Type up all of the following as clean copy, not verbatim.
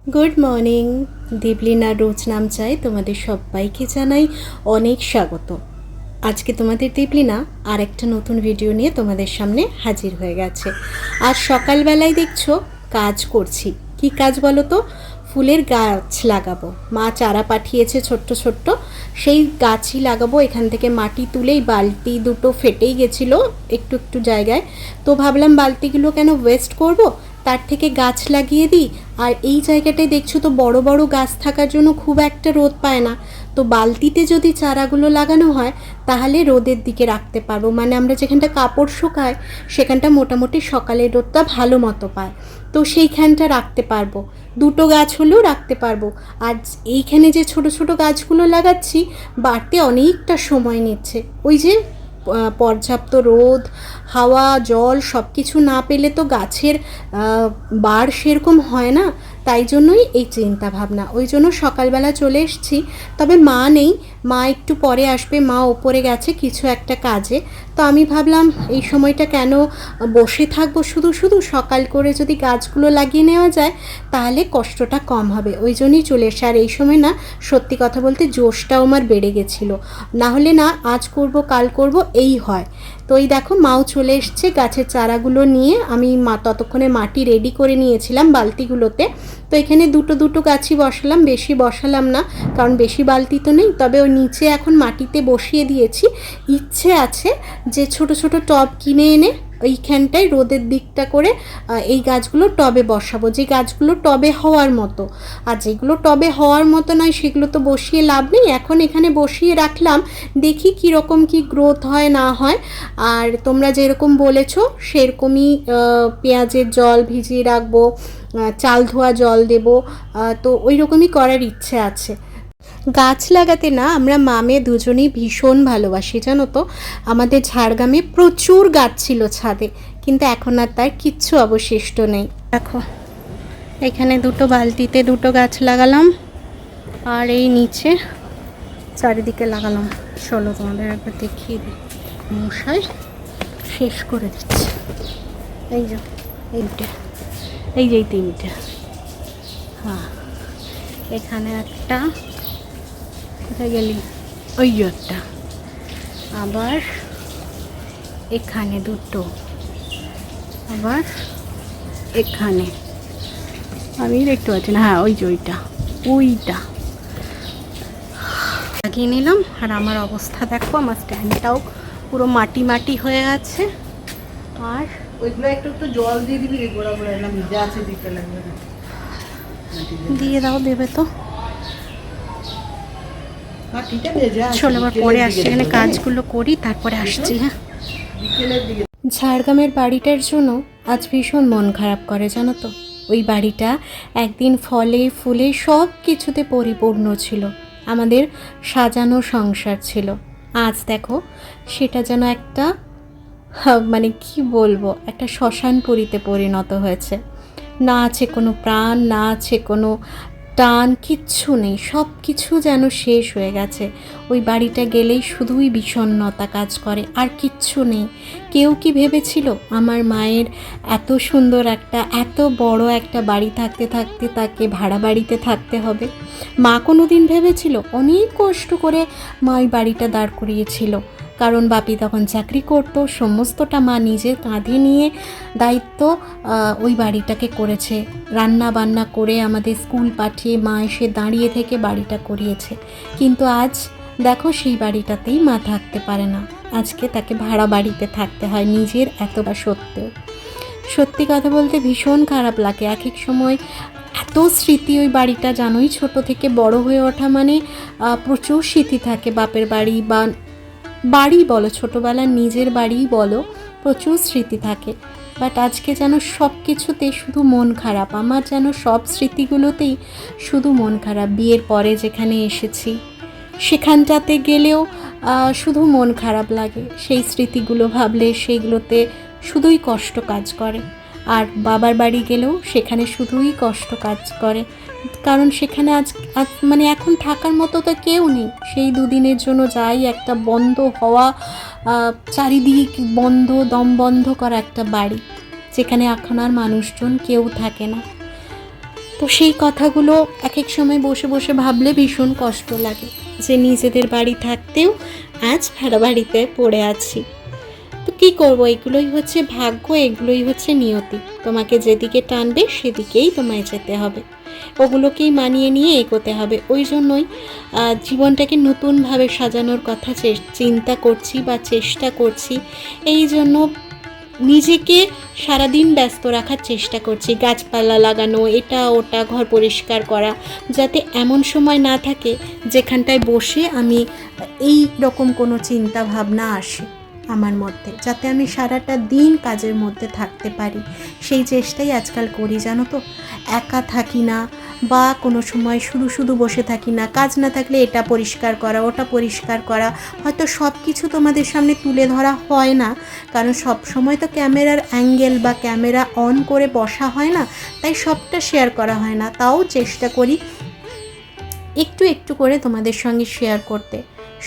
Good morning. দেবলিনার রোজ নাম চাই তোমাদের সবাইকে জানাই অনেক স্বাগত। আজকে তোমাদের দেবলিনা আর একটা নতুন ভিডিও নিয়ে তোমাদের সামনে হাজির হয়ে গেছে। আজ সকালবেলায় দেখছো কাজ করছি। কি কাজ বলো তো? ফুলের গাছ লাগাবো। মা চারা পাঠিয়েছে ছোট্ট ছোট্ট, সেই গাছই লাগাবো। এখান থেকে মাটি তুলেই বালতি দুটো ফেটেই গেছিলো একটু একটু জায়গায়, তো ভাবলাম বালতিগুলো কেন ওয়েস্ট করব, তার থেকে গাছ লাগিয়ে দিই। আর এই জায়গাটায় দেখছো তো বড় বড় গাছ থাকার জন্য খুব একটা রোদ পায় না, তো বালতিতে যদি চারাগুলো লাগানো হয় তাহলে রোদের দিকে রাখতে পারবো। মানে আমরা যেখানটা কাপড় শুকাই সেখানটা মোটামুটি সকালের রোদটা ভালো মতো পায়, তো সেইখানটা রাখতে পারবো। দুটো গাছ হলেও রাখতে পারবো। আর এইখানে যে ছোট ছোট গাছগুলো লাগাচ্ছি বাড়তে অনেকটা সময় নিচ্ছে। ওই যে পর্যাপ্ত রোদ, হাওয়া, জল সব কিছু না পেলে তো গাছের বাড় সেরকম হয় না। তাই জন্যই এই চিন্তা ভাবনা, ওই জন্য সকালবেলা চলে এসেছি। তবে মা নেই, মা একটু পরে আসবে, মা ওপরে গেছে কিছু একটা কাজে। তো আমি ভাবলাম এই সময়টা কেন বসে থাকবো শুধু শুধু, সকাল করে যদি গাছগুলো লাগিয়ে নেওয়া যায় তাহলে কষ্টটা কম হবে, ওই জন্যই চলে এসে। আর এই সময় না সত্যি কথা বলতে জোশটাও আমার বেড়ে গেছিলো, না হলে না আজ করব কাল করব এই হয়। তো এই দেখো মাও চলে এসছে গাছের চারাগুলো নিয়ে। আমি ততক্ষণে মাটি রেডি করে নিয়েছিলাম বালতিগুলোতে। তো এখানে দুটো দুটো গাছই বসালাম, বেশি বসালাম না কারণ বেশি বালতি তো নেই। তবে ওই নিচে এখন মাটিতে বসিয়ে দিয়েছি। ইচ্ছে আছে যে ছোট ছোট টব কিনে এনে এইখানটায় রোদের দিকটা করে এই গাছগুলো টবে বসাবো, যে গাছগুলো টবে হওয়ার মতো। আর যেগুলো টবে হওয়ার মতো নয় সেগুলো তো বসিয়ে লাভ নেই। এখন এখানে বসিয়ে রাখলাম, দেখি কীরকম কি গ্রোথ হয় না হয়। আর তোমরা যেরকম বলেছো সেরকমই পেঁয়াজের জল ভিজিয়ে রাখবো, চাল ধোয়া জল দেব, তো ওই রকমই করার ইচ্ছে আছে। গাছ লাগাতে না আমরা মামে দুজনেই ভীষণ ভালোবাসি জানো তো। আমাদের ঝাড়গ্রামে প্রচুর গাছ ছিল ছাদে, কিন্তু এখন আর তার কিচ্ছু অবশিষ্ট নেই। দেখো এখানে দুটো বালতিতে দুটো গাছ লাগালাম, আর এই নিচে চারিদিকে লাগালাম। চলো তোমাদের একবার দেখিয়ে দিই। মশাই শেষ করে দিচ্ছে। এই যে এইটা, এই যে তিনটে, হ্যাঁ এখানে একটা, কোথায় গেলি, ওই যে একটা, আবার এখানে দুটো, আবার এখানে আমি দেখতে পাচ্ছি না, হ্যাঁ ওই যে ওইটা ওইটা লাগিয়ে নিলাম। আর আমার অবস্থা দেখো, আমার স্ট্যান্ডটাও পুরো মাটি মাটি হয়ে গেছে। আর ওইগুলো একটু একটু জল দিয়ে দিবি, গোড়া গোড়া এলাম ভিজা আছে, দিতে লাগবে না। দিয়ে দাও, দেবে তো। মাটিটা ভেজা আছে। চলো আবার পরে আসছি, এখানে কাজগুলো করি তারপরে আসছি। হ্যাঁ, বিকেলের দিকে। ঝাড়গ্রামের বাড়িটার জন্য আজ ভীষণ মন খারাপ করে জানো তো। ওই বাড়িটা একদিন ফলে ফুলে সব কিছুতে পরিপূর্ণ ছিল, আমাদের সাজানো সংসার ছিল। আজ দেখো সেটা যেন একটা মানে কি বলবো, একটা শ্মশানপুরীতে পরিণত হয়েছে। না আছে কোনো প্রাণ, না আছে কোনো টান, কিচ্ছু নেই, সব কিছু যেন শেষ হয়ে গেছে। ওই বাড়িটা গেলেই শুধুই বিষণ্ণতা কাজ করে, আর কিচ্ছু নেই। কেউ কি ভেবেছিল আমার মায়ের এত সুন্দর একটা, এত বড় একটা বাড়ি থাকতে থাকতে তাকে ভাড়া বাড়িতে থাকতে হবে? মা কোনো দিন ভেবেছিল? অনেক কষ্ট করে মা ওই বাড়িটা দাঁড় করিয়েছিল, কারণ বাপি তখন চাকরি করতো। সমস্তটা মা নিজের কাঁধে নিয়ে দায়িত্ব ওই বাড়িটাকে করেছে। রান্না বান্না করে আমাদের স্কুল পাঠিয়ে মা এসে দাঁড়িয়ে থেকে বাড়িটা করিয়েছে। কিন্তু আজ দেখো সেই বাড়িটাতেই মা থাকতে পারে না, আজকে তাকে ভাড়া বাড়িতে থাকতে হয় নিজের এতটা সত্ত্বেও। সত্যি কথা বলতে ভীষণ খারাপ লাগে এক এক সময়। এত স্মৃতি ওই বাড়িটা, জানোই ছোট থেকে বড় হয়ে ওঠা মানে প্রচুর স্মৃতি থাকে। বাপের বাড়ি বা বাড়ি বলো, ছোটোবেলার নিজের বাড়িই বলো, প্রচুর স্মৃতি থাকে। বাট আজকে যেন সব কিছুতে শুধু মন খারাপ, আমার যেন সব স্মৃতিগুলোতেই শুধু মন খারাপ। বিয়ের পরে যেখানে এসেছি সেখানটাতে গেলেও শুধু মন খারাপ লাগে, সেই স্মৃতিগুলো ভাবলে সেইগুলোতে শুধুই কষ্ট কাজ করে। আর বাবার বাড়ি গেলেও সেখানে শুধুই কষ্ট কাজ করে, কারণ সেখানে আজ মানে এখন থাকার মতো তো কেউ নেই। সেই দুদিনের জন্য যাই, একটা বন্ধ হওয়া, চারিদিক বন্ধ, দম বন্ধ করা একটা বাড়ি, যেখানে এখন আর মানুষজন কেউ থাকে না। তো তো সেই কথাগুলো এক এক সময় বসে বসে ভাবলে ভীষণ কষ্ট লাগে যে নিজেদের বাড়ি থাকতেও আজ ভাড়া বাড়িতে পড়ে আছি। তো কী করবো, এগুলোই হচ্ছে ভাগ্য, এগুলোই হচ্ছে নিয়তি। তোমাকে যেদিকে টানবে সেদিকেই তোমায় যেতে হবে, ওগুলোকেই মানিয়ে নিয়ে এগোতে হবে। ওই জন্যই জীবনটাকে নতুনভাবে সাজানোর কথা চিন্তা করছি বা চেষ্টা করছি। এই জন্য নিজেকে সারাদিন ব্যস্ত রাখার চেষ্টা করছি, গাছপালা লাগানো, এটা ওটা, ঘর পরিষ্কার করা, যাতে এমন সময় না থাকে যেখানটায় বসে আমি এই রকম কোনো চিন্তা ভাবনা আসে আমার মধ্যে, যাতে আমি সারাটা দিন কাজের মধ্যে থাকতে পারি। সেই চেষ্টাই আজকাল করি, জানো তো। একা থাকি না বা কোনো সময় শুধু বসে থাকি না, কাজ না থাকলে এটা পরিষ্কার করা, ওটা পরিষ্কার করা। হয়তো সব কিছু তোমাদের সামনে তুলে ধরা হয় না, কারণ সব সময় তো ক্যামেরার অ্যাঙ্গেল বা ক্যামেরা অন করে বসা হয় না, তাই সবটা শেয়ার করা হয় না। তাও চেষ্টা করি একটু একটু করে তোমাদের সঙ্গে শেয়ার করতে।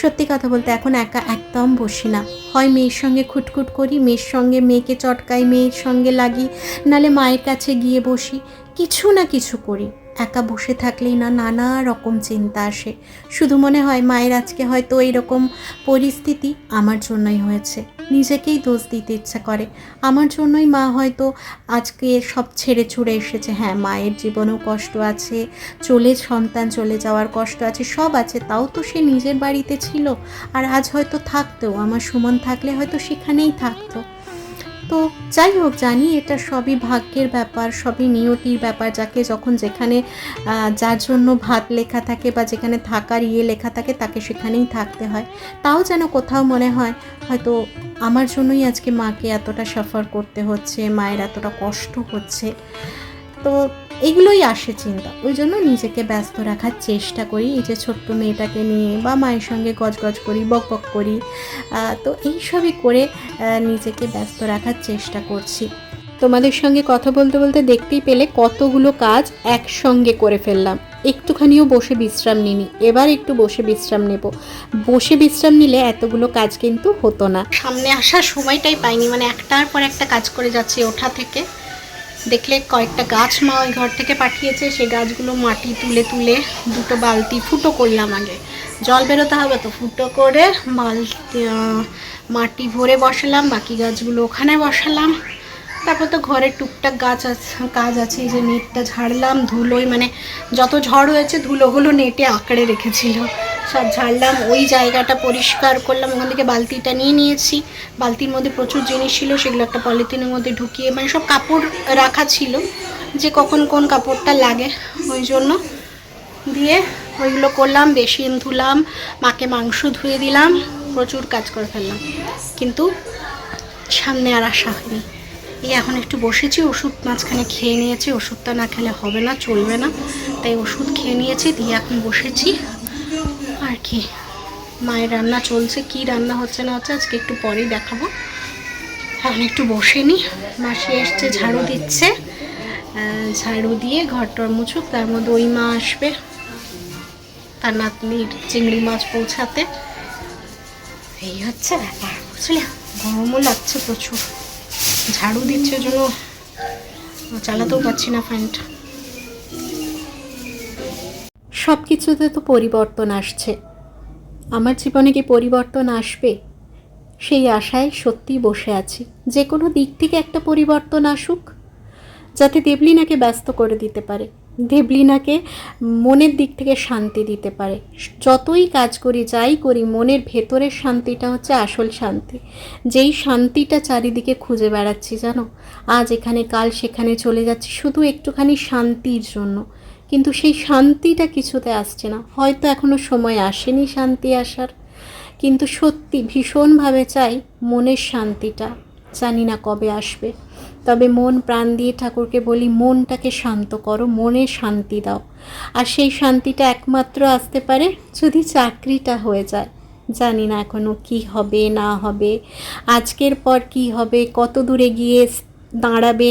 সত্যি কথা বলতে এখন একা একদম বসি না, হয় মেয়ের সঙ্গে খুটখুট করি, মেয়ের সঙ্গে মেয়েকে চটকাই, মেয়ের সঙ্গে লাগি, নালে মায়ের কাছে গিয়ে বসি, কিছু না কিছু করি। একা বসে থাকলেই না নানা রকম চিন্তা আসে, শুধু মনে হয় মায়ের আজকে হয়তো এইরকম পরিস্থিতি আমার জন্যই হয়েছে। নিজেকেই দোষ দিতে ইচ্ছা করে, আমার জন্যই মা হয়তো আজকে সব ছেড়ে ছুড়ে এসেছে। হ্যাঁ, মায়ের জীবনেও কষ্ট আছে, সন্তান চলে যাওয়ার কষ্ট আছে, সব আছে, তাও তো সে নিজের বাড়িতে ছিল। আর আজ হয়তো থাকতেও, আমার সুমন থাকলে হয়তো সেখানেই থাকতো। তো যাই হোক, জানি এটা সবই ভাগ্যের ব্যাপার, সবই নিয়তির ব্যাপার। যাকে যখন যেখানে যার জন্য ভাত লেখা থাকে বা যেখানে থাকার লেখা থাকে, তাকে সেখানেই থাকতে হয়। তাও যেন কোথাও মনে হয় হয়তো আমার জন্যই আজকে মাকে এতটা সাফার করতে হচ্ছে, মায়ের এতটা কষ্ট হচ্ছে। তো এগুলোই আসে চিন্তা, ওই জন্য নিজেকে ব্যস্ত রাখার চেষ্টা করি। এই যে ছোট্ট মেয়েটাকে নিয়ে বা মায়ের সঙ্গে গজগজ করি, বকবক করি, তো এইসবই করে নিজেকে ব্যস্ত রাখার চেষ্টা করছি। তোমাদের সঙ্গে কথা বলতে বলতে দেখতেই পেলে কতগুলো কাজ একসঙ্গে করে ফেললাম। একটুখানিও বসে বিশ্রাম নিইনি, এবার একটু বসে বিশ্রাম নেব। বসে বিশ্রাম নিলে এতগুলো কাজ কিন্তু হতো না। সামনে আসার সময়টাই পাইনি, মানে একটার পর একটা কাজ করে যাচ্ছি ওঠা থেকে। দেখলে কয়েকটা গাছ মা ওই ঘর থেকে পাঠিয়েছে, সেই গাছগুলো মাটি তুলে তুলে দুটো বালতি ফুটো করলাম। আগে জল বেরোতে হবে তো, ফুটো করে বালতি মাটি ভরে বসালাম, বাকি গাছগুলো ওখানে বসালাম। তারপর তো ঘরের টুকটাক কাজ আছে, এই যে নেটটা ঝাড়লাম, ধুলোই মানে যত ঝড় হয়েছে ধুলোগুলো নেটে আঁকড়ে রেখেছিল, সব ঝাড়লাম। ওই জায়গাটা পরিষ্কার করলাম, ওখান থেকে বালতিটা নিয়ে নিয়েছি। বালতির মধ্যে প্রচুর জিনিস ছিল, সেগুলো একটা পলিথিনের মধ্যে ঢুকিয়ে, মানে সব কাপড় রাখা ছিল, যে কখন কোন কাপড়টা লাগে ওই জন্য দিয়ে ওইগুলো করলাম। বেসিন ধুলাম, মাকে মাংস ধুয়ে দিলাম, প্রচুর কাজ করে ফেললাম, কিন্তু সামনে আর আসা হয়নি। এই এখন একটু বসেছি, ওষুধ মাঝখানে খেয়ে নিয়েছি, ওষুধটা না খেলে হবে না, চলবে না, তাই ওষুধ খেয়ে নিয়েছি, দিয়ে এখন বসেছি। আর কি, মায়ের রান্না চলছে, কি রান্না হচ্ছে না হচ্ছে আজকে একটু পরেই দেখাবো। এখন একটু বসে নি, মাসি এসছে, ঝাড়ু দিচ্ছে, ঝাড়ু দিয়ে ঘরটার মুছুক, তার মধ্যে ওই মা আসবে তার নাতনির চিংড়ি মাছ পৌঁছাতে। এই হচ্ছে ব্যাপার, বুঝলে। গরমও লাগছে প্রচুর, ঝাড়ু দিচ্ছে জন্য চালাতেও পারছি না ফ্যানটা। সব কিছুতে তো পরিবর্তন আসছে, আমার জীবনে কি পরিবর্তন আসবে সেই আশায় সত্যিই বসে আছি। যে কোনো দিক থেকে একটা পরিবর্তন আসুক, যাতে দেবলিনাকে ব্যস্ত করে দিতে পারে, দেবলিনাকে মনের দিক থেকে শান্তি দিতে পারে। যতই কাজ করি, যাই করি, মনের ভেতরের শান্তিটা হচ্ছে আসল শান্তি। যেই শান্তিটা চারিদিকে খুঁজে বেড়াচ্ছি, জানো, আজ এখানে কাল সেখানে চলে যাচ্ছি শুধু একটুখানি শান্তির জন্য, কিন্তু সেই শান্তিটা কিছুতে আসছে না। হয়তো এখনো সময় আসেনি শান্তি আসার, কিন্তু সত্যি ভীষণভাবে চাই মনের শান্তিটা, জানি না কবে আসবে। তবে মন প্রাণ দিয়ে ঠাকুরকে বলি, মনটাকে শান্ত করো, মনে শান্তি দাও। আর সেই শান্তিটা একমাত্র আসতে পারে যদি চাকরিটা হয়ে যায়। জানি না এখনও কি হবে না হবে, আজকের পর কি হবে, কত দূরে গিয়ে দাঁড়াবে,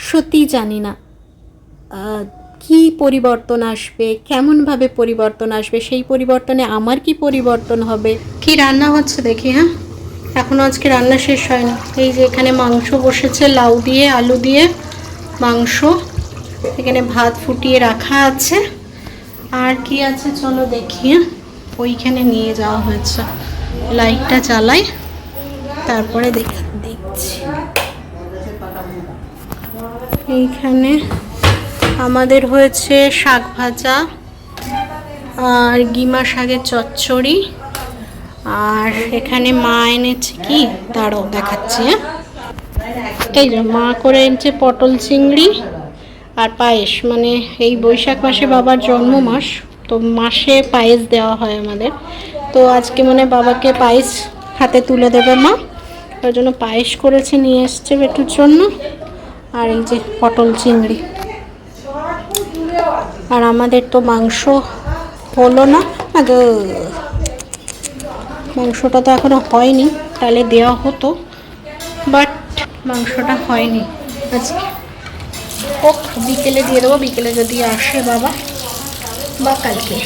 সত্যি জানি না। কি পরিবর্তন আসবে, কেমনভাবে পরিবর্তন আসবে, সেই পরিবর্তনে আমার কি পরিবর্তন হবে। কি রান্না হচ্ছে দেখি। হ্যাঁ, এখনও আজকে রান্না শেষ হয়নি। এই যে এখানে মাংস বসেছে, লাউ দিয়ে আলু দিয়ে মাংস, এখানে ভাত ফুটিয়ে রাখা আছে। আর কি আছে চলো দেখি। ওইখানে নিয়ে যাওয়া হয়েছে। লাইটটা চালাই, তারপরে দেখছি। এইখানে আমাদের হয়েছে শাক ভাজা আর গিমা শাকের চচ্চড়ি। আর এখানে মা এনেছে কি দাঁড়াও দেখাচ্ছি। এই যে মা করে এনেছে পটল চিংড়ি আর পায়েস। মানে এই বৈশাখ মাসে বাবার জন্ম মাস, তো মাসে পায়েস দেওয়া হয় আমাদের। তো আজকে মানে বাবাকে পায়েস হাতে তুলে দেবে মা, ওই জন্য পায়েস করেছে, নিয়ে এসছে বেটুর জন্য। আর এই যে পটল চিংড়ি। আর আমাদের তো মাংস হলো না, মাংসটা তো এখনো হয়নি, তাহলে দেওয়া হতো, বাট মাংসটা হয়নি আজকে। বিকেলে দিয়ে দেবো, বিকেলে যদি আসে বাবা, বা কালকে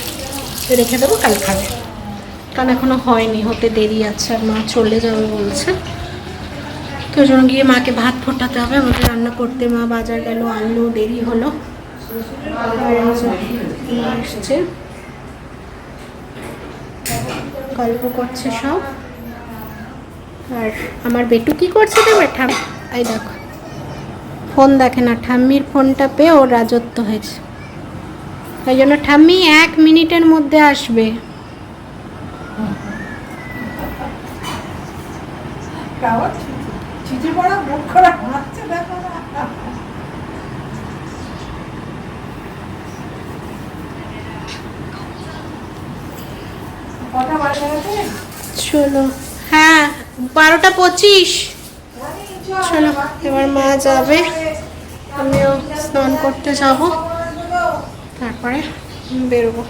রেখে দেবো, কাল খাবে, কারণ এখনো হয়নি, হতে দেরি আছে। আর মা চলে যাবে বলছে, তো ওই জন্য গিয়ে মাকে ভাত ফোটাতে হবে। আমাকে রান্না করতে মা বাজার গেল, আনলো, দেরি হলো। আর মা আসছে, গল্প করছে সব। আর আমার বেটু কি করছে দেবে ঠাম, এই দেখো ফোন দেখে না, ঠাম্মির ফোনটা পেয়ে ওর রাজত্ব হয়েছে। তাই জন্য ঠাম্মি 1 মিনিটের মধ্যে আসবে। চলো, হ্যাঁ 12:25। চলো এবার মা যাবে, আমিও স্নান করতে যাব, তারপরে বেরোবো।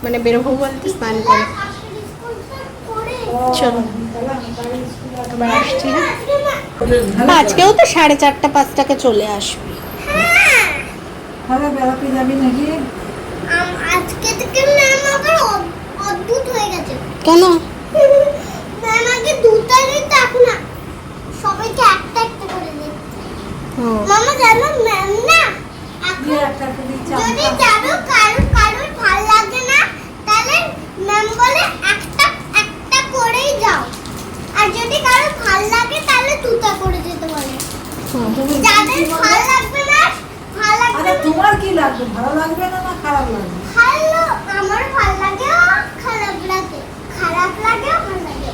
মানে বেরোবো বলতে স্নান করে। চলো এবার আসছি। হ্যাঁ আজকেও তো 4:30-5টাকে চলে আসবে। বেড়াতে যাবি নাকি? আজকে থেকে ম্যাম আবার অদ্ভুত হয়ে গেছে। কেন? ম্যাম আগে দুটা দিত, এখন সবাইকে একটা একটা করে দিচ্ছে। মামা জানো ম্যাম না এখন যদি জানো কারোর ভালো লাগে না, তাহলে ম্যাম বলে একটা একটা করেই যাও, আর যদি কারোর ভালো লাগে তাহলে দুটা করে যেতে বলে। যাদের ভালো লাগবে না, ভালো লাগবে। তোমার কি লাগবে? ভালো লাগবে না না খারাপ লাগবে? ভালো, আমার ভালো লাগে, খারাপ লাগে, খারাপ লাগে, ভালো লাগে।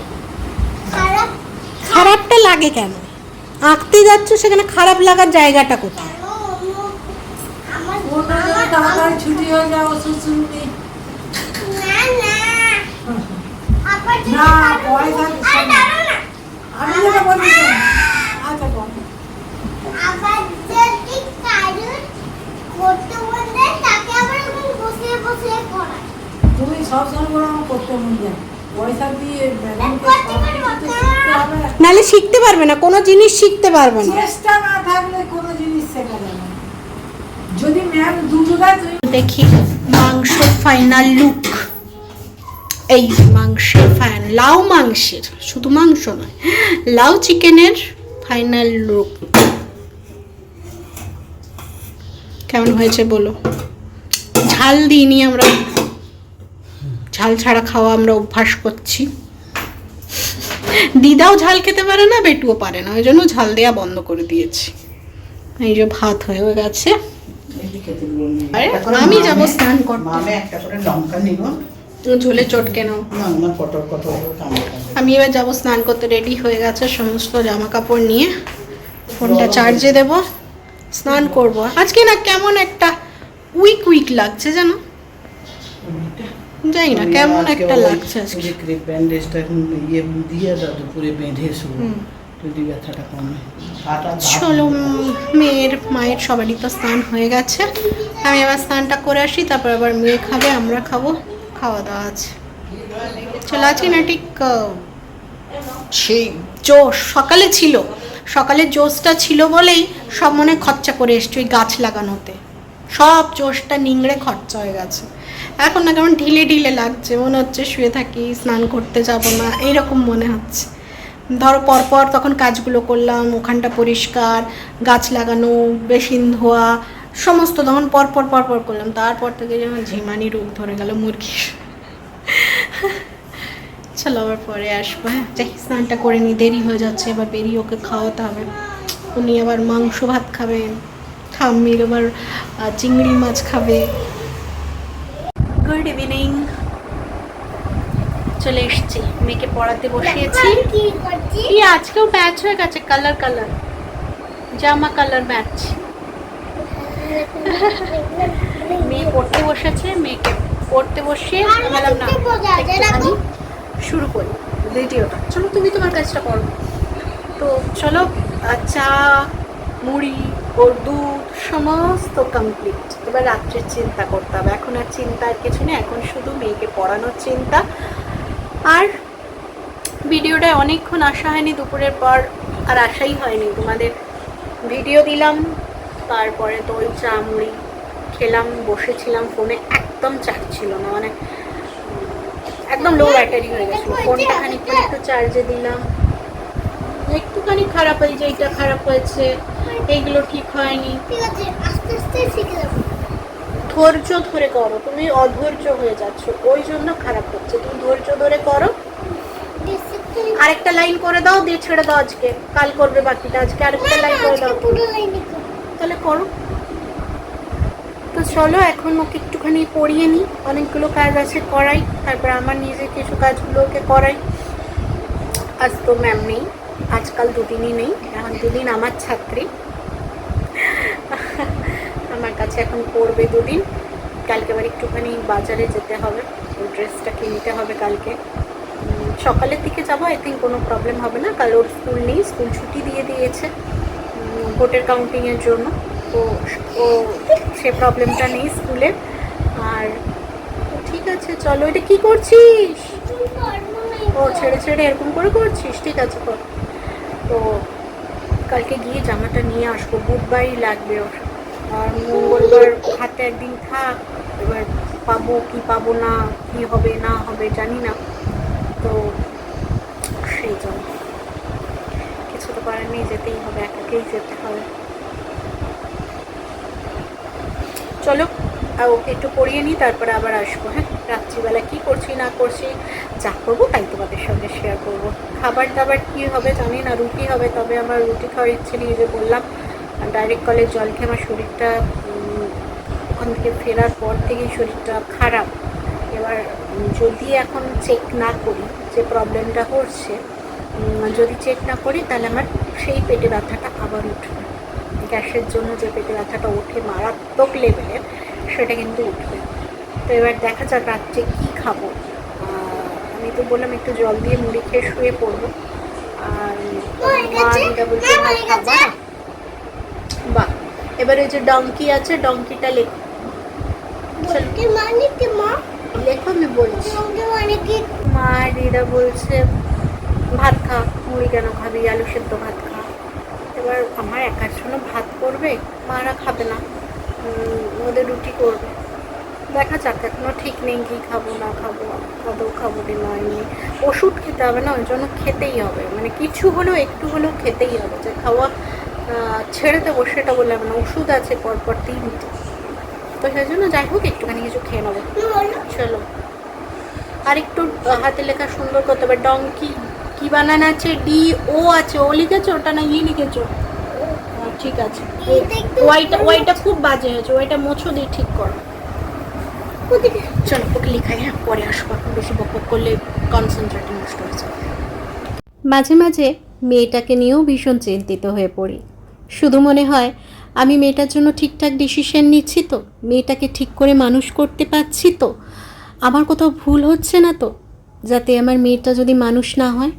খারাপটা লাগে কেন? আঁকতে যাচ্ছ, সেখানে খারাপ লাগার জায়গাটা কোথায়? আমার ওটা যদি তাড়াতাড়ি ছুটি হয়ে যায় অসুস্থ না না আবার যদি না, পয়সা আরে দাঁড়াও না, আমি যেটা বলছি শোনো। আচ্ছা বল। আবার যদি কারোর করতে বলে তাকে আবার বসিয়ে বসিয়ে করায়। তুমি সব সময় বলো আমার করতে মন যায়, পয়সা দিয়ে ম্যাডামকে করতে সব পারবো কিছু না। শিখতে হবে। নাহলে শিখতে পারবে না, কোনো জিনিস শিখতে পারবে না। চেষ্টা না থাকলে কোনো জিনিস শেখা যাবে না। যদি ম্যাম দুটো দেয় তুমি দেখি মাংস ফাইনাল লুক। এই মাংসের লাউ মাংসের, শুধু মাংস নয়, লাউ চিকেনের ফাইনাল লুক কেমন হয়েছে বলো? ঝাল দিইনি আমরা, ঝাল ছাড়া খাওয়া আমরা অভ্যাস করছি। দিদাও ঝাল খেতে পারে না, বেটুও পারে না, ওই জন্য ঝাল দেওয়া বন্ধ করে দিয়েছি। এই যে ভাত হয়ে গেছে, আমি যাবো স্নান করতে। মামে একটা করে লঙ্কা নিব, ঝোলে চটকে নাও। না আমার পটল কত আমি এবার যাবো স্নান করতে, রেডি হয়ে গেছে সমস্ত জামা কাপড় নিয়ে, ফোনটা চার্জে দেব, স্নান করব। আজকে না কেমন একটা উইক লাগছে জানো, জানি না কেমন একটা লাগছে আজকে। ক্রিপ ব্যান্ডেজটা এখন ইয়ে দিয়ে দাও, দুপুরে বেঁধে শুরু যদি ব্যথাটা কমে। চলো মায়ের সবারই তো স্নান হয়ে গেছে, আমি আবার স্নানটা করে আসি, তারপর আবার মেয়ে খাবে, আমরা খাবো, খাওয়া দাওয়া আছে। চলো আজকে না ঠিক সেই জোশ সকালে ছিল, সকালে জোশটা ছিল বলেই সব মনে খরচা করে এসছি ওই গাছ লাগানোতে, সব জোশটা নিংড়ে খরচা হয়ে গেছে। এখন না কেমন ঢিলে ঢিলে লাগছে, মনে হচ্ছে শুয়ে থাকি, স্নান করতে যাব না, এইরকম মনে হচ্ছে। ধরো পরপর তখন কাজগুলো করলাম, ওখানটা পরিষ্কার, গাছ লাগানো, বেসিন ধোয়া, সমস্ত তখন পর করলাম, তারপর থেকে যেমন ঝিমানি রোগ ধরে গেল মুরগির। চলো আবার পরে আসবো। হ্যাঁ যাই, স্নানটা করে নি, দেরি হয়ে যাচ্ছে, এবার বেরিয়ে ওকে খাওয়াতে হবে। উনি আবার মাংস ভাত খাবেন, ঠাম্মির আবার চিংড়ি মাছ খাবে। গুড ইভিনিং, চলে এসছি, মেয়েকে পড়াতে বসিয়েছি। কি করছি? কি আজকেও ব্যাচ হয়ে গেছে, কালার জামা কালার ব্যাচ। মেয়ে পড়তে বসেছে, মেয়েকে পড়তে বসিয়ে বললাম না একটুখানি শুরু করি ভিডিওটা। চলো তুমি তোমার কাজটা করো। তো চলো, চা মুড়ি ওর দুধ সমস্ত কমপ্লিট। এবার রাত্রের চিন্তা করতে হবে। এখন আর চিন্তা আর কিছু নেই, এখন শুধু মেয়েকে পড়ানোর চিন্তা। আর ভিডিওটায় অনেকক্ষণ আসা হয়নি, দুপুরের পর আর আসাই হয়নি। তোমাদের ভিডিও দিলাম, তারপরে তো ওই চা মুড়ি খেলাম, বসেছিলাম, ফোনে একদম চার্জ ছিল না, মানে একদম লো ব্যাটারি হয়ে গেছিলো। ফোনটা খানিকক্ষণ একটু চার্জে দিলাম, একটুখানি খারাপ হয়েছে, এইটা খারাপ হয়েছে, এইগুলো ঠিক হয়নি। ঠিক আছে, আস্তে আস্তে শিখে যাবো। ধৈর্য ধরে করো, তুমি অধৈর্য হয়ে যাচ্ছ, ওই জন্য খারাপ হচ্ছে। তুমি ধৈর্য ধরে করো। আরেকটা লাইন করে দাও, দিয়ে ছেড়ে দাও, আজকে কাল করবে বাকিটা, আজকে আরেকটা লাইন করে দাও। পুরো লাইনে তাহলে করো। তো চলো এখন ওকে একটুখানি পড়িয়ে নিই, অনেকগুলো কাজ আছে করাই, তারপর আমার নিজের কিছু কাজগুলো ওকে করাই। আজ তো ম্যাম নেই, আজকাল দুদিনই নেই, এখন দুদিন আমার ছাত্রী আমার কাছে এখন পড়বে দুদিন। কালকে আবার একটুখানি বাজারে যেতে হবে, ওই ড্রেসটা কিনতে হবে কালকে। সকালের দিকে যাবো, আই থিঙ্ক কোনো প্রবলেম হবে না। কাল ওর স্কুল নেই, স্কুল ছুটি দিয়ে দিয়েছে ভোটের কাউন্টিংয়ের জন্য, তো ও সে প্রবলেমটা নেই স্কুলে। আর ঠিক আছে চলো। এটা কি করছিস? ও ছেড়ে ছেড়ে এরকম করে করছিস, ঠিক আছে কর। তো কালকে গিয়ে জামাটা নিয়ে আসবো, বুধবারই লাগবে ওর। আর মঙ্গলবার হাতে একদিন থাক, এবার পাবো কি পাবো না, কি হবে না হবে জানি না, তো সেই জন্য কিছু তো করার নেই, যেতেই হবে, একাকেই যেতে হবে। চলো ওকে একটু পড়িয়ে নিই, তারপরে আবার আসবো। হ্যাঁ রাত্রিবেলা কী করছি না করছি যা করবো তাই তোমাদের সঙ্গে শেয়ার করবো। খাবার দাবার কী হবে জানি না, রুটি হবে, তবে আমার রুটি খাওয়ার ইচ্ছে নেই। যে বললাম ডাইরেক্ট কলের জল খেয়ে আমার শরীরটা ওখান থেকে ফেরার পর থেকেই শরীরটা খারাপ। এবার যদি এখন চেক না করি যে প্রবলেমটা হচ্ছে, যদি চেক না করি তাহলে আমার সেই পেটে ব্যথাটা আবার উঠবে। গ্যাসের জন্য যে পেটে ব্যথাটা ওঠে মারাত্মক লেভেলের, সেটা কিন্তু উঠবে। তো এবার দেখা যাক রাত্রে কী খাবো। আমি তো বললাম একটু জল দিয়ে মুড়ি খেয়ে শুয়ে পড়বো। আর মা যেটা বলছে ভাত খাবা না। বাহ, এবার ওই যে ডঙ্কি আছে, ডঙ্কিটা লেখো। লেখো, আমি বলছি। মা দিদা বলছে ভাত খা, মুড়ি কেন খাবি, আলু সেদ্ধ ভাত খা। এবার আমার একার জন্য ভাত করবে, মারা খাবে না, ওদের রুটি করবে। দেখা যাক, এখনও ঠিক নেই কী খাবো না খাবো, আদৌ খাবো কি না। এমনি ওষুধ খেতে হবে না, ওই জন্য খেতেই হবে, মানে কিছু হলেও একটু হলেও খেতেই হবে। যে খাওয়া ছেড়ে দেবো সেটা বলে হবে না, ওষুধ আছে পরপর 3টে, তো সেই জন্য যাই হোক একটুখানি কিছু খেয়ে নেবো। চলো আর একটু হাতে লেখা সুন্দর করতে হবে। ডঙ্কি কি বানানো আছে, ডি ও আছে, ও লিখেছো ওটা না ই লিখেছো? ঠিক আছে, ওইটা খুব বাজে হয়েছে, ওইটা মোছো দিয়ে ঠিক করো। চলো ওকে লিখাই, হ্যাঁ পরে আসবো, এখন বেশি বকবক করলে কনসেন্ট্রেটিং নষ্ট হয়ে যাবে। মাঝে মাঝে মেয়েটাকে নিয়েও ভীষণ চিন্তিত হয়ে পড়ি। শুধু মনে হয় আমি মেয়েটার জন্য ঠিকঠাক ডিসিশন নিচ্ছি তো, মেয়েটাকে ঠিক করে মানুষ করতে পারছি তো, আমার কোথাও ভুল হচ্ছে না তো, যাতে আমার মেয়েটা যদি মানুষ না হয়।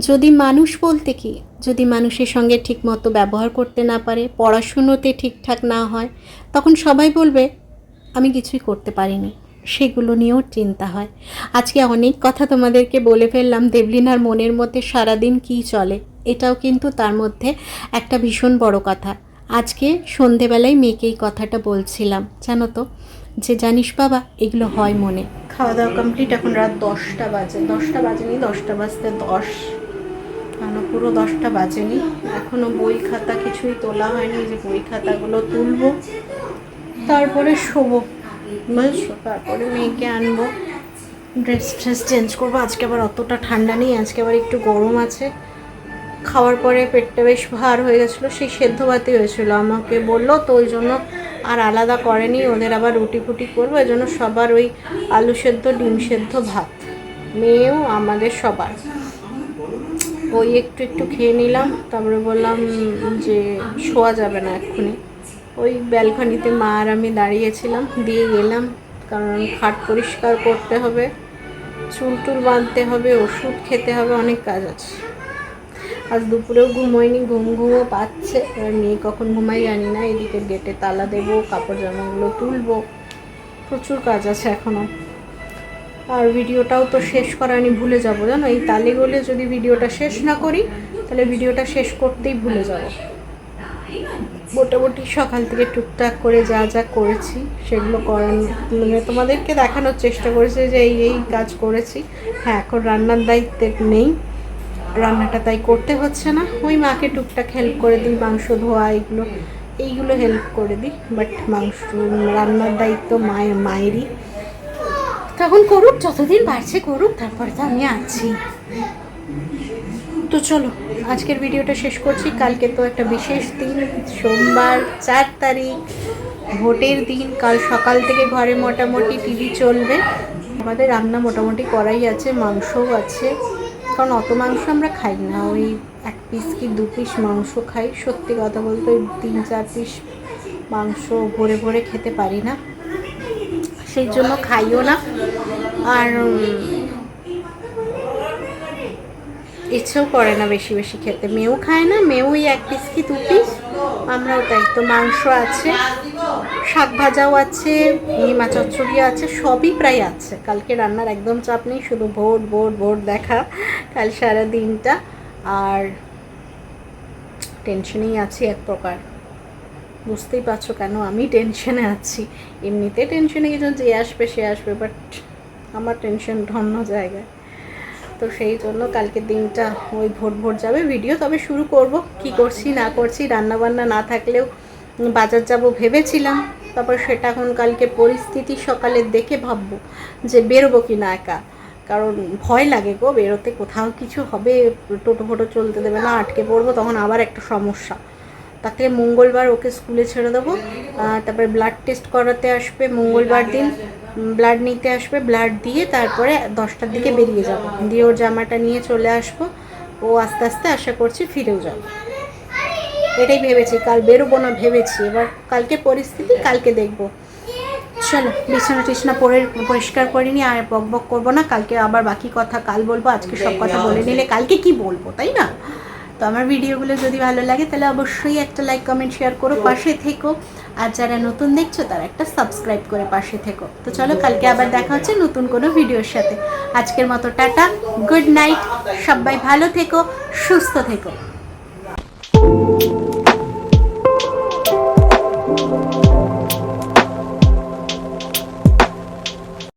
যদি মানুষ বলতে কি, যদি মানুষের সঙ্গে ঠিকমতো ব্যবহার করতে না পারে, পড়াশুনোতে ঠিকঠাক না হয়, তখন সবাই বলবে আমি কিছুই করতে পারিনি। সেগুলো নিয়েও চিন্তা হয়। আজকে অনেক কথা তোমাদেরকে বলে ফেললাম, দেবলিনার মনের মধ্যে সারাদিন কী চলে, এটাও কিন্তু তার মধ্যে একটা ভীষণ বড় কথা। আজকে সন্ধেবেলায় মেয়েকে এই কথাটা বলছিলাম, জানো তো, যে জানিস বাবা এগুলো হয় মনে। খাওয়া দাওয়া কমপ্লিট, এখন রাত 10টা বাজে, 10টা বাজেনি, 10টা বাজতে 10, কেন পুরো 10টা বাজেনি। এখনও বই খাতা কিছুই তোলা হয়নি, যে বই খাতাগুলো তুলবো। তারপরে শোবো, বুঝছো? তারপরে মেয়েকে আনবো, ড্রেস ট্রেস চেঞ্জ করবো। আজকে আবার অতটা ঠান্ডা নেই, আজকে আবার একটু গরম আছে। খাওয়ার পরে পেটটা বেশ ভার হয়ে গেছিলো, সেই সেদ্ধ ভাতই হয়েছিল। আমাকে বললো তো ওই জন্য আর আলাদা করেনি, ওদের আবার রুটি ফুটি করবো, ওই জন্য সবার ওই আলু সেদ্ধ ডিম সেদ্ধ ভাত, মেয়েও আমাদের সবার। ওই একটু একটু খেয়ে নিলাম, তারপরে বললাম যে শোয়া যাবে না এক্ষুনি। ওই ব্যালকনিতে মা আর আমি দাঁড়িয়েছিলাম, দিয়ে গেলাম, কারণ খাট পরিষ্কার করতে হবে, চুল টুল বাঁধতে হবে, ওষুধ খেতে হবে, অনেক কাজ আছে। আজ দুপুরেও ঘুমোয়নি, ঘুমও পাচ্ছে। এবার মেয়ে কখন ঘুমাই জানি না। এদিকে গেটে তালা দেবো, কাপড় জামাগুলো তুলবো, প্রচুর কাজ আছে এখনও। আর ভিডিওটাও তো শেষ করা আমি ভুলে যাবো, জানো? এই তালে গলে যদি ভিডিওটা শেষ না করি তাহলে ভিডিওটা শেষ করতেই ভুলে যাব। মোটামুটি সকাল থেকে টুকটাক করে যা যা করেছি সেগুলো মানে তোমাদেরকে দেখানোর চেষ্টা করেছি যে এই কাজ করেছি। হ্যাঁ, এখন রান্নার দায়িত্বে নেই, রান্নাটা তাই করতে হচ্ছে না। ওই মাকে টুকটাক হেল্প করে দিই, মাংস ধোয়া এইগুলো হেল্প করে দিই, বাট রান্নার দায়িত্ব মায়েরই। তখন করুক, যতদিন পারছে করুক, তারপরে তো আমি আছি। তো চলো আজকের ভিডিওটা শেষ করছি। কালকে তো একটা বিশেষ দিন, সোমবার 4 তারিখ, ভোটের দিন। কাল সকাল থেকে ঘরে মোটামুটি টিভি চলবে। আমাদের রান্না মোটামুটি করাই আছে, মাংসও আছে, কারণ অত মাংস আমরা খাই না, ওই 1 পিস কি 2 পিস মাংস খাই। সত্যি কথা বলতে ওই 3-4 পিস মাংস ভরে ভরে খেতে পারি না, সেই জন্য খাইও না। আর ইচ্ছেও করে না বেশি বেশি খেতে। মেয়েও খায় না, মেয়েও ওই 1 পিস কি 2 পিস, আমরাও তাই। তো মাংস আছে, শাক ভাজাও আছে, নিমা চচ্চড়ি আছে, সবই প্রায় আছে। কালকে রান্নার একদম চাপ নেই, শুধু ভোট দেখা কাল সারা দিনটা। আর টেনশনেই আছি এক প্রকার, বুঝতেই পারছো কেন আমি টেনশনে আছি। এমনিতে টেনশনে কিছু যে আসবে সে আসবে, বাট আমার টেনশন অন্য জায়গায়। তো সেই জন্য কালকে দিনটা ওই ভোট যাবে। ভিডিও তবে শুরু করব, কি করছি না করছি। রান্নাবান্না না থাকলেও বাজার যাব ভেবেছিলাম, তারপর সেটা এখন কালকে পরিস্থিতি সকালে দেখে ভাববো যে বেরোবো কি না একা, কারণ ভয় লাগে গো বেরোতে। কোথাও কিছু হবে, টোটো ফোটো চলতে দেবে না, আটকে পড়বো, তখন আবার একটা সমস্যা। তার থেকে মঙ্গলবার ওকে স্কুলে ছেড়ে দেবো, তারপরে ব্লাড টেস্ট করাতে আসবে মঙ্গলবার দিন, ব্লাড নিতে আসবে, ব্লাড দিয়ে তারপরে 10টার দিকে বেরিয়ে যাব, দিয়ে ওর জামাটা নিয়ে চলে আসবো। ও আস্তে আস্তে আশা করছি ফিরেও যাব, এটাই ভেবেছি। কাল বেরোবো না ভেবেছি, এবার কালকে পরিস্থিতি কালকে দেখবো। চলো বিছানা টিছনা পরিষ্কার করিনি, আর বক করবো না। কালকে আবার বাকি কথা কাল বলবো, আজকে সব কথা বলে নিলে কালকে কি বলবো, তাই না? তো আমার ভিডিওগুলো যদি ভালো লাগে তাহলে অবশ্যই একটা লাইক কমেন্ট শেয়ার করো, পাশে থেকো। আর যারা নতুন দেখছো তারা একটা সাবস্ক্রাইব করে পাশে থেকো। তো চলো কালকে আবার দেখা হচ্ছে নতুন কোনো ভিডিওর সাথে। আজকের মতো টাটা, গুড নাইট, সবাই ভালো থেকো, সুস্থ থেকো।